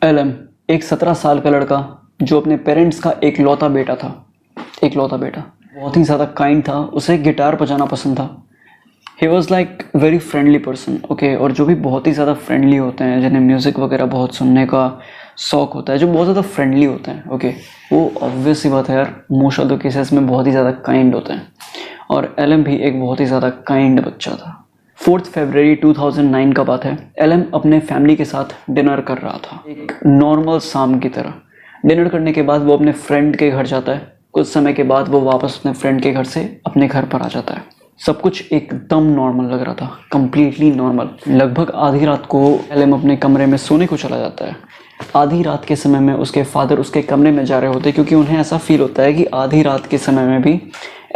LM एक 17 साल का लड़का जो अपने पेरेंट्स का एकलौता बेटा था। एकलौता बेटा बहुत ही ज़्यादा काइंड था, उसे गिटार बजाना पसंद था। He was like very friendly person, okay. और जो भी बहुत ही ज़्यादा फ्रेंडली होते हैं, जिन्हें म्यूज़िक वगैरह बहुत सुनने का शौक होता है, जो बहुत ज़्यादा फ्रेंडली होते हैं, ओके, वो ऑब्वियस सी बात है यार, मोस्ट ऑफ द केसेस में बहुत ही ज़्यादा काइंड होते हैं। और एलएम भी एक बहुत ही ज़्यादा काइंड बच्चा था। 4 फरवरी 2009 का बात है। एलएम अपने फैमिली के साथ डिनर कर रहा था, एक नॉर्मल शाम की तरह। डिनर करने के बाद वो अपने फ्रेंड के घर जाता है। कुछ समय के बाद वो वापस अपने फ्रेंड के घर से अपने घर पर आ जाता है। सब कुछ एकदम नॉर्मल लग रहा था, कंप्लीटली नॉर्मल। लगभग आधी रात को एलएम अपने कमरे में सोने को चला जाता है। आधी रात के समय में उसके फादर उसके कमरे में जा रहे होते, क्योंकि उन्हें ऐसा फील होता है कि आधी रात के समय में भी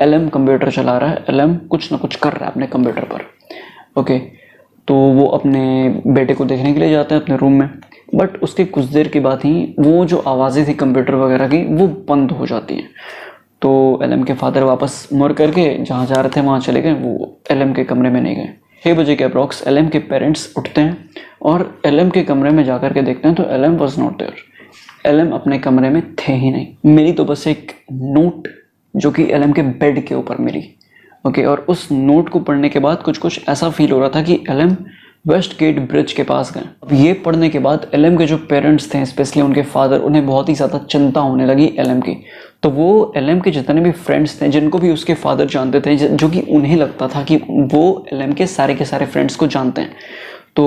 एलएम कंप्यूटर चला रहा है, एलएम कुछ ना कुछ कर रहा है अपने कंप्यूटर पर, ओके। तो वो अपने बेटे को देखने के लिए जाते हैं अपने रूम में। बट उसके कुछ देर के बाद ही वो जो आवाज़ें थी कंप्यूटर वगैरह की, वो बंद हो जाती हैं। तो एलएम के फादर वापस मुड़ करके जहाँ जा रहे थे वहाँ चले गए, वो एलएम के कमरे में नहीं गए। 6 बजे के अप्रॉक्स एलएम के पेरेंट्स उठते हैं और एलएम के कमरे में जा कर के देखते हैं तो LM was not there. LM अपने कमरे में थे ही नहीं। मिली तो बस एक नोट जो कि एलएम के बेड के ऊपर मिली, ओके। और उस नोट को पढ़ने के बाद कुछ कुछ ऐसा फील हो रहा था कि एलएम वेस्ट गेट ब्रिज के पास गए। अब ये पढ़ने के बाद एलएम के जो पेरेंट्स थे, स्पेशली उनके फादर, उन्हें बहुत ही ज़्यादा चिंता होने लगी एलएम की। तो वो एलएम के जितने भी फ्रेंड्स थे, जिनको भी उसके फादर जानते थे, जो कि उन्हें लगता था कि वो एलएम के सारे फ्रेंड्स को जानते हैं, तो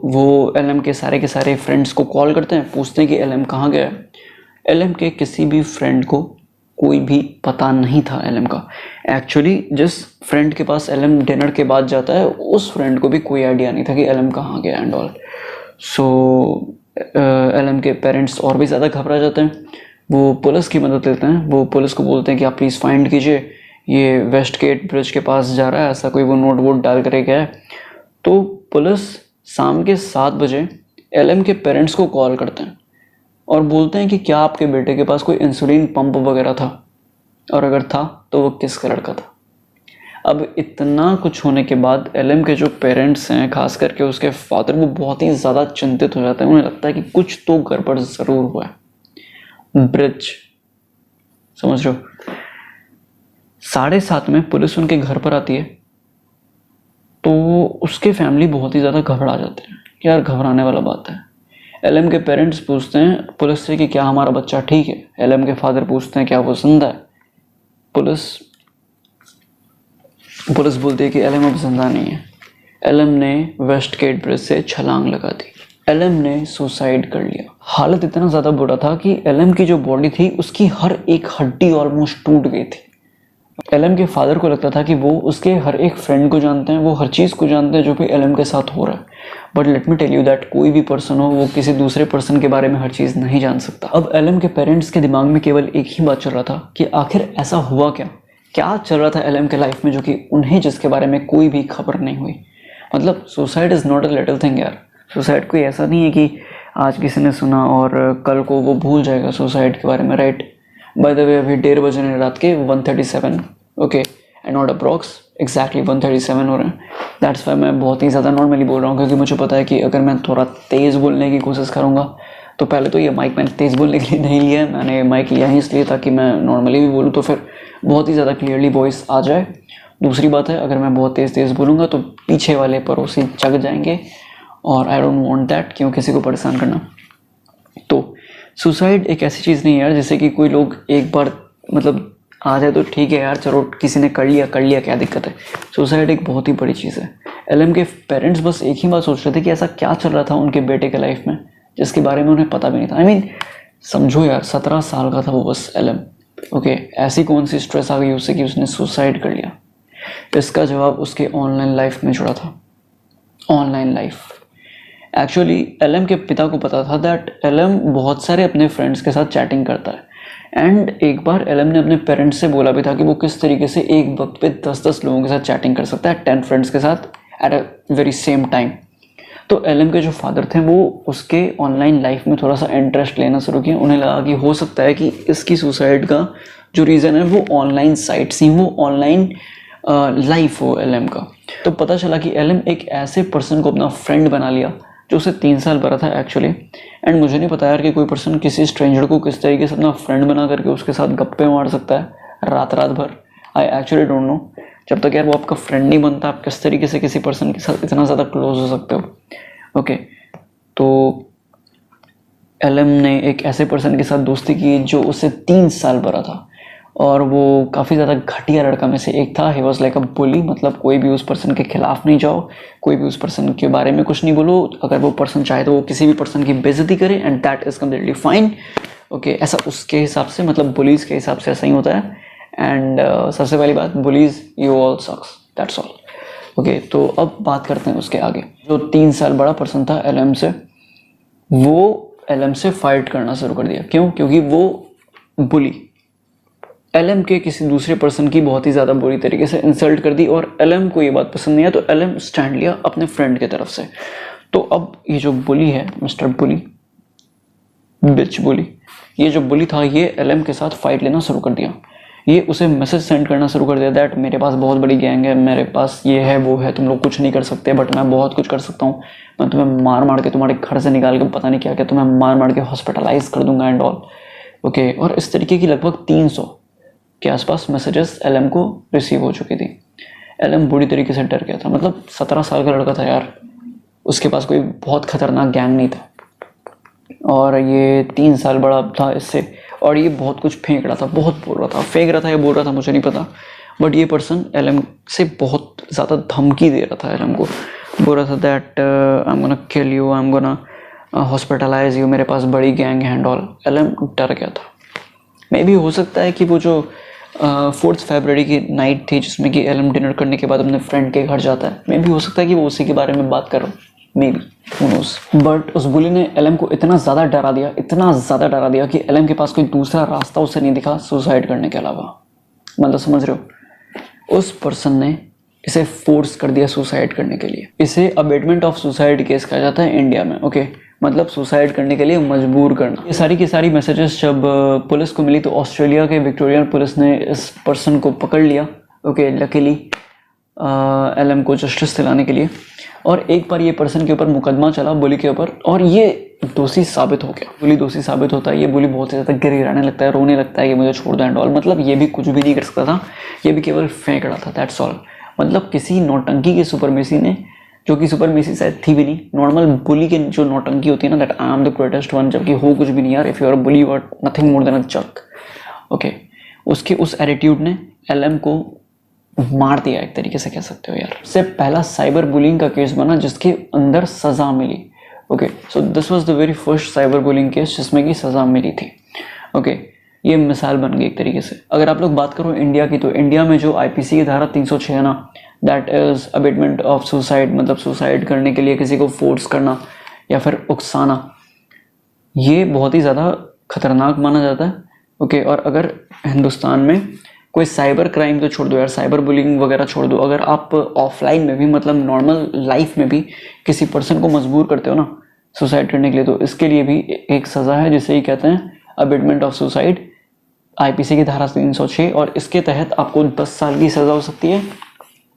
वो एलएम के सारे फ्रेंड्स को कॉल करते हैं, पूछते हैं कि एलएम कहाँ गया है। एलएम के किसी भी फ्रेंड को कोई भी पता नहीं था एलएम का। एक्चुअली जिस फ्रेंड के पास एलएम डिनर के बाद जाता है, उस फ्रेंड को भी कोई आइडिया नहीं था कि एलएम कहाँ गया एंड ऑल। सो एलएम के पेरेंट्स और भी ज़्यादा घबरा जाते हैं। वो पुलिस की मदद लेते हैं। वो पुलिस को बोलते हैं कि आप प्लीज़ फाइंड कीजिए, ये वेस्ट गेट ब्रिज के पास जा रहा है, ऐसा कोई वो नोट वोट डाल कर गया है। तो पुलिस शाम के 7 बजे एलएम के पेरेंट्स को कॉल करते हैं और बोलते हैं कि क्या आपके बेटे के पास कोई इंसुलिन पंप वगैरह था, और अगर था तो वो किस कलर का था। अब इतना कुछ होने के बाद एलएम के जो पेरेंट्स हैं, खास करके उसके फादर, वो बहुत ही ज़्यादा चिंतित हो जाते हैं। उन्हें लगता है कि कुछ तो गड़बड़ ज़रूर हुआ है। ब्रिज, समझ रहे हो। 7:30 में पुलिस उनके घर पर आती है तो उसके फैमिली बहुत ही ज़्यादा घबरा जाते हैं कि यार घबराने वाला बात है। एलएम के पेरेंट्स पूछते हैं पुलिस से कि क्या हमारा बच्चा ठीक है। एलएम के फादर पूछते हैं क्या वो जिंदा है। पुलिस बोलती है कि एलएम अब जिंदा नहीं है। एलएम ने वेस्ट गेट ब्रिज से छलांग लगा दी। एलएम ने सुसाइड कर लिया। हालत इतना ज़्यादा बुरा था कि एलएम की जो बॉडी थी उसकी हर एक हड्डी ऑलमोस्ट टूट गई थी। एलएम के फादर को लगता था कि वो उसके हर एक फ्रेंड को जानते हैं, वो हर चीज़ को जानते हैं जो भी एलएम के साथ हो रहा है। But let me tell you that कोई भी पर्सन हो, वो किसी दूसरे पर्सन के बारे में हर चीज़ नहीं जान सकता। अब एलएम के पेरेंट्स के दिमाग में केवल एक ही बात चल रहा था कि आखिर ऐसा हुआ क्या चल रहा था एलएम के लाइफ में, जो कि उन्हें जिसके बारे में कोई भी खबर नहीं हुई। मतलब suicide is not a little thing यार। सुसाइड कोई ऐसा नहीं है कि आज किसी ने सुना और कल को वो भूल जाएगा सुसाइड के बारे में, राइट। बाय द वे अभी 1:30 बजे रात के 1:37, okay, and not approx, exactly 1:37 हो रहे हैं। दैट्स वाई मैं बहुत ही ज़्यादा नॉर्मली बोल रहा हूँ, क्योंकि मुझे पता है कि अगर मैं थोड़ा तेज़ बोलने की कोशिश करूँगा तो पहले तो ये माइक मैंने तेज़ बोलने के लिए नहीं लिया है, मैंने माइक लिया ही इसलिए ताकि मैं नॉर्मली भी बोलूँ तो फिर बहुत ही ज़्यादा क्लियरली वॉइस आ जाए। दूसरी बात है, अगर मैं बहुत तेज़ बोलूँगा तो पीछे वाले पड़ोसी जग जाएंगे और आई डोंट वांट दैट, क्यों किसी को परेशान करना। तो सुसाइड एक ऐसी चीज़ नहीं है यार, जैसे कि कोई लोग एक बार मतलब आ जाए तो ठीक है यार, चलो किसी ने कर लिया क्या दिक्कत है। सुसाइड एक बहुत ही बड़ी चीज़ है। एलएम के पेरेंट्स बस एक ही बात सोच रहे थे कि ऐसा क्या चल रहा था उनके बेटे के लाइफ में जिसके बारे में उन्हें पता भी नहीं था। आई मीन समझो यार, 17 साल का था वो बस एलएम, ओके। ऐसी कौन सी स्ट्रेस आ गई उससे कि उसने सुसाइड कर लिया। इसका जवाब उसके ऑनलाइन लाइफ में जुड़ा था। ऑनलाइन लाइफ, एक्चुअली एलएम के पिता को पता था दैट एलएम बहुत सारे अपने फ्रेंड्स के साथ चैटिंग करता है। एंड एक बार एलएम ने अपने पेरेंट्स से बोला भी था कि वो किस तरीके से एक वक्त पे 10-10 लोगों के साथ चैटिंग कर सकता है, 10 फ्रेंड्स के साथ at a very same time. तो एलएम के जो फादर थे वो उसके ऑनलाइन लाइफ में थोड़ा सा इंटरेस्ट लेना शुरू किया। उन्हें लगा कि हो सकता है कि इसकी सुसाइड का जो रीज़न है वो ऑनलाइन साइट्स ही, वो ऑनलाइन लाइफ हो एलएम का। तो पता चला कि एलएम एक ऐसे पर्सन को अपना फ्रेंड बना लिया जो उसे 3 साल बड़ा था एक्चुअली। एंड मुझे नहीं पता यार कि कोई पर्सन किसी स्ट्रेंजर को किस तरीके से अपना फ्रेंड बना करके उसके साथ गप्पे मार सकता है रात रात भर। I actually don't know. जब तक यार वो आपका फ्रेंड नहीं बनता, आप किस तरीके से किसी पर्सन के साथ इतना ज़्यादा क्लोज हो सकते हो। ओके, तो एलएम ने एक ऐसे पर्सन के साथ दोस्ती की जो उससे 3 साल बड़ा था, और वो काफ़ी ज़्यादा घटिया लड़का में से एक था। ही वॉज लाइक अ बुली, मतलब कोई भी उस पर्सन के खिलाफ नहीं जाओ, कोई भी उस पर्सन के बारे में कुछ नहीं बोलो। अगर वो पर्सन चाहे तो वो किसी भी पर्सन की बेइज्जती करे, and that is completely fine. Okay, ऐसा उसके हिसाब से, मतलब बुलीज़ के हिसाब से ऐसा ही होता है। एंड सबसे पहली बात, bullies you all sucks, that's all. Okay, तो अब बात करते हैं उसके आगे। जो 3 साल बड़ा पर्सन था एलएम से, वो एलएम से फाइट करना शुरू कर दिया। क्यों? क्योंकि वो बुली एलएम के किसी दूसरे पर्सन की बहुत ही ज़्यादा बुरी तरीके से इंसल्ट कर दी, और एलएम को ये बात पसंद नहीं है, तो एलएम स्टैंड लिया अपने फ्रेंड की तरफ से। तो अब ये जो बुली है, मिस्टर बुली, बिच बुली, ये जो बुली था ये एलएम के साथ फाइट लेना शुरू कर दिया। ये उसे मैसेज सेंड करना शुरू कर दिया दैट मेरे पास बहुत बड़ी गैंग है, मेरे पास ये है वो है, तुम लोग कुछ नहीं कर सकते, बट मैं बहुत कुछ कर सकता हूँ। मैं तुम्हें मार मार के तुम्हारे घर से निकाल के पता नहीं क्या क्या, तुम्हें मार मार के हॉस्पिटलाइज कर दूंगा एंड ऑल। ओके, और इस तरीके की लगभग 300 के आसपास मैसेजेस एलएम को रिसीव हो चुकी थी। एलएम बुरी तरीके से डर गया था। मतलब 17 साल का लड़का था यार, उसके पास कोई बहुत खतरनाक गैंग नहीं था, और ये 3 साल बड़ा था इससे, और ये बहुत कुछ फेंक रहा था, बहुत बोल रहा था, फेंक रहा था या बोल रहा था मुझे नहीं पता, बट ये पर्सन एलएम से बहुत ज़्यादा धमकी दे रहा था। एलएम को बोल रहा था that I am gonna kill you, I am gonna hospitalise you, मेरे पास बड़ी गैंग है एंड ऑल। एलएम डर गया था। मे भी हो सकता है कि वो जो 4 फरवरी की नाइट थी जिसमें कि एलएम डिनर करने के बाद अपने फ्रेंड के घर जाता है, मे भी हो सकता है कि वो उसी के बारे में बात कर रहा हो, may be, who nose. But उस बुली ने एलएम को इतना ज़्यादा डरा दिया, इतना ज़्यादा डरा दिया कि एलएम के पास कोई दूसरा रास्ता उसे नहीं दिखा सुसाइड करने के अलावा। मतलब समझ रहे हो, उस पर्सन ने इसे फोर्स कर दिया सुसाइड करने के लिए। इसे अबेटमेंट ऑफ सुसाइड केस कहा जाता है इंडिया में। ओके, मतलब सुसाइड करने के लिए मजबूर करना। ये सारी की सारी मैसेजेस जब पुलिस को मिली तो ऑस्ट्रेलिया के विक्टोरियन पुलिस ने इस पर्सन को पकड़ लिया। ओके, लकीली एलएम को जस्टिस दिलाने के लिए। और एक बार ये पर्सन के ऊपर मुकदमा चला, बुली के ऊपर, और ये दोषी साबित हो गया। बुली दोषी साबित होता है, ये बुली बहुत ही ज़्यादा गिड़गिड़ाने लगता है, रोने लगता है कि मुझे छोड़ दो एंड ऑल। मतलब ये भी कुछ भी नहीं कर सकता था, ये भी केवल फेंक रहा था, दैट्स ऑल। मतलब किसी नौटंकी की सुपरमेसी ने, जो कि सुपरमेसी शायद थी भी नहीं, नॉर्मल बुली की जो नौटंकी होती है ना, that I am the greatest one, जबकि हो कुछ भी नहीं यार, if you are bully you are nothing more than a jerk. Okay, उसके उस एटीट्यूड ने एलएम को मार दिया, एक तरीके से कह सकते हो यार। इससे पहला साइबर बुलिंग का केस बना जिसके अंदर सजा मिली। Okay, so this was the very first cyber bullying case जिसमें कि सजा मिली थी। ओके, ये मिसाल बन गई एक तरीके से। अगर आप लोग बात करो इंडिया की, तो इंडिया में जो आईपीसी की धारा 306 है ना, that is abetment of suicide, मतलब सुसाइड करने के लिए किसी को फोर्स करना या फिर उकसाना, ये बहुत ही ज़्यादा खतरनाक माना जाता है। ओके, और अगर हिंदुस्तान में कोई साइबर क्राइम तो छोड़ दो यार, साइबर बुलिंग वगैरह छोड़ दो, अगर आप ऑफलाइन में भी, मतलब नॉर्मल लाइफ में भी किसी पर्सन को मजबूर करते हो ना सुसाइड करने के लिए, तो इसके लिए भी एक सज़ा है जिसे ही कहते हैं अबेटमेंट ऑफ सुसाइड, आईपीसी की धारा 306। और इसके तहत आपको 10 साल की सज़ा हो सकती है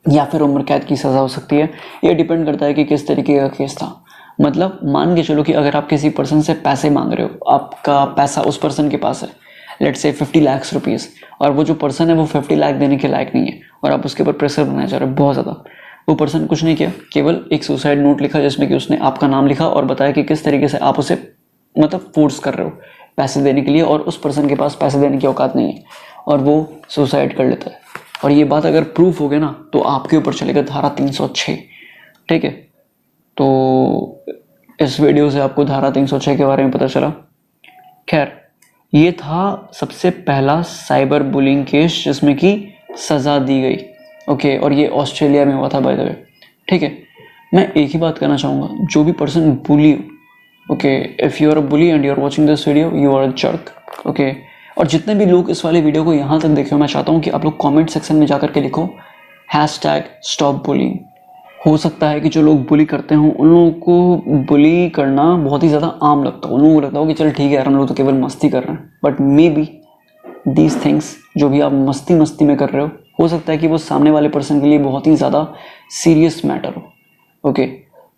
या फिर उम्र कैद की सज़ा हो सकती है। ये डिपेंड करता है कि किस तरीके का केस था। मतलब मान के चलो कि अगर आप किसी पर्सन से पैसे मांग रहे हो, आपका पैसा उस पर्सन के पास है, लेट्स से 50 लाख रुपीज़, और वो जो पर्सन है वो 50 लाख देने के लायक नहीं है, और आप उसके ऊपर प्रेशर बनाना चाह रहे हो बहुत ज़्यादा। वो पर्सन कुछ नहीं किया, केवल एक सुसाइड नोट लिखा जिसमें कि उसने आपका नाम लिखा और बताया कि किस तरीके से आप उसे मतलब फोर्स कर रहे हो पैसे देने के लिए, और उस पर्सन के पास पैसे देने की औकात नहीं है, और वो सुसाइड कर लेता है। और ये बात अगर प्रूफ हो गया ना, तो आपके ऊपर चलेगा धारा 306। ठीक है, तो इस वीडियो से आपको धारा 306 के बारे में पता चला। खैर, ये था सबसे पहला साइबर बुलिंग केस जिसमें कि सज़ा दी गई। ओके, और ये ऑस्ट्रेलिया में हुआ था बाय द वे। ठीक है, मैं एक ही बात करना चाहूँगा, जो भी person bully, okay, if you are a bully and you are watching this video, you are a jerk. Okay, और जितने भी लोग इस वाले वीडियो को यहाँ तक देखे हो, मैं चाहता हूँ कि आप लोग कमेंट सेक्शन में जाकर के लिखो #StopBullying। हो सकता है कि जो लोग बुली करते हों उन लोगों को बुली करना बहुत ही ज़्यादा आम लगता हो, उन लोगों को लगता हो कि चल ठीक है यार, हम लोग तो केवल मस्ती कर रहे हैं, but may be these things जो भी आप मस्ती मस्ती में कर रहे हो सकता है कि वो सामने वाले पर्सन के लिए बहुत ही ज़्यादा सीरियस मैटर हो। ओके,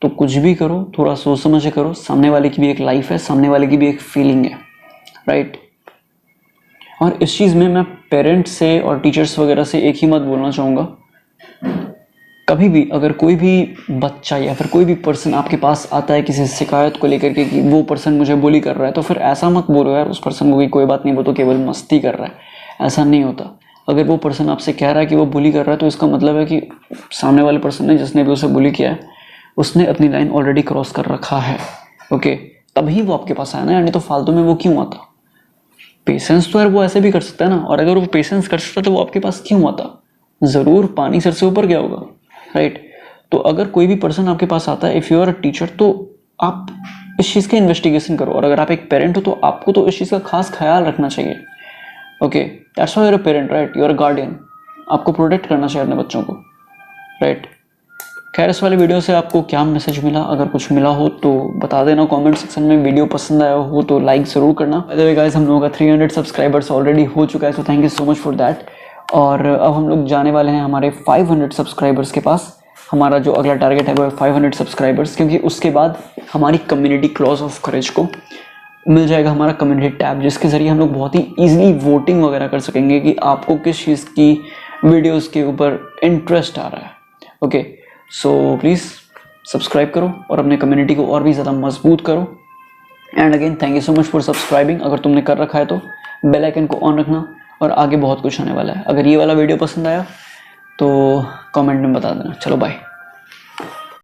तो कुछ भी करो थोड़ा सोच समझ के करो, सामने वाले की भी एक लाइफ है, सामने वाले की भी एक फीलिंग है, राइट। और इस चीज़ में मैं पेरेंट्स से और टीचर्स वगैरह से एक ही बात बोलना चाहूँगा, कभी भी अगर कोई भी बच्चा या फिर कोई भी पर्सन आपके पास आता है किसी शिकायत को लेकर के कि वो पर्सन मुझे बुली कर रहा है, तो फिर ऐसा मत बोलो यार उस पर्सन को कि कोई बात नहीं, वो तो केवल मस्ती कर रहा है। ऐसा नहीं होता। अगर वो पर्सन आपसे कह रहा है कि वो बुली कर रहा है, तो इसका मतलब है कि सामने वाले पर्सन ने, जिसने भी उसे बुली किया है, उसने अपनी लाइन ऑलरेडी क्रॉस कर रखा है। ओके, तभी वो आपके पास आया ना, यानी तो फालतू में वो क्यों आता। पेशेंस तो यार वो ऐसे भी कर सकता है ना, और अगर वो पेशेंस कर सकता तो वो आपके पास क्यों आता। ज़रूर पानी सर से ऊपर गया होगा, राइट। तो अगर कोई भी पर्सन आपके पास आता है, if you are a teacher, तो आप इस चीज़ का इन्वेस्टिगेशन करो, और अगर आप एक पेरेंट हो तो आपको तो इस चीज़ का खास ख्याल रखना चाहिए। Okay, that's why you are a parent, right, you are a guardian. आपको प्रोटेक्ट करना चाहिए अपने बच्चों को, राइट। खैर, इस वाले वीडियो से आपको क्या मैसेज मिला, अगर कुछ मिला हो तो बता देना कमेंट सेक्शन में। वीडियो पसंद आया हो तो लाइक ज़रूर करना। बाय द वे गाइस, हम लोगों का 300 सब्सक्राइबर्स ऑलरेडी हो चुका है, so thank you so much for that. और अब हम लोग जाने वाले हैं हमारे 500 सब्सक्राइबर्स के पास। हमारा जो अगला टारगेट है वो है 500 सब्सक्राइबर्स, क्योंकि उसके बाद हमारी कम्युनिटी क्लॉज ऑफ करेज को मिल जाएगा हमारा कम्युनिटी टैब, जिसके ज़रिए हम लोग बहुत ही ईजिली वोटिंग वगैरह कर सकेंगे कि आपको किस चीज़ की वीडियोस के ऊपर इंटरेस्ट आ रहा है। ओके, सो प्लीज़ सब्सक्राइब करो और अपने कम्युनिटी को और भी ज़्यादा मजबूत करो। And again thank you so much for subscribing. अगर तुमने कर रखा है तो बेल आइकन को ऑन रखना, और आगे बहुत कुछ आने वाला है। अगर ये वाला वीडियो पसंद आया तो कमेंट में बता देना। चलो बाय।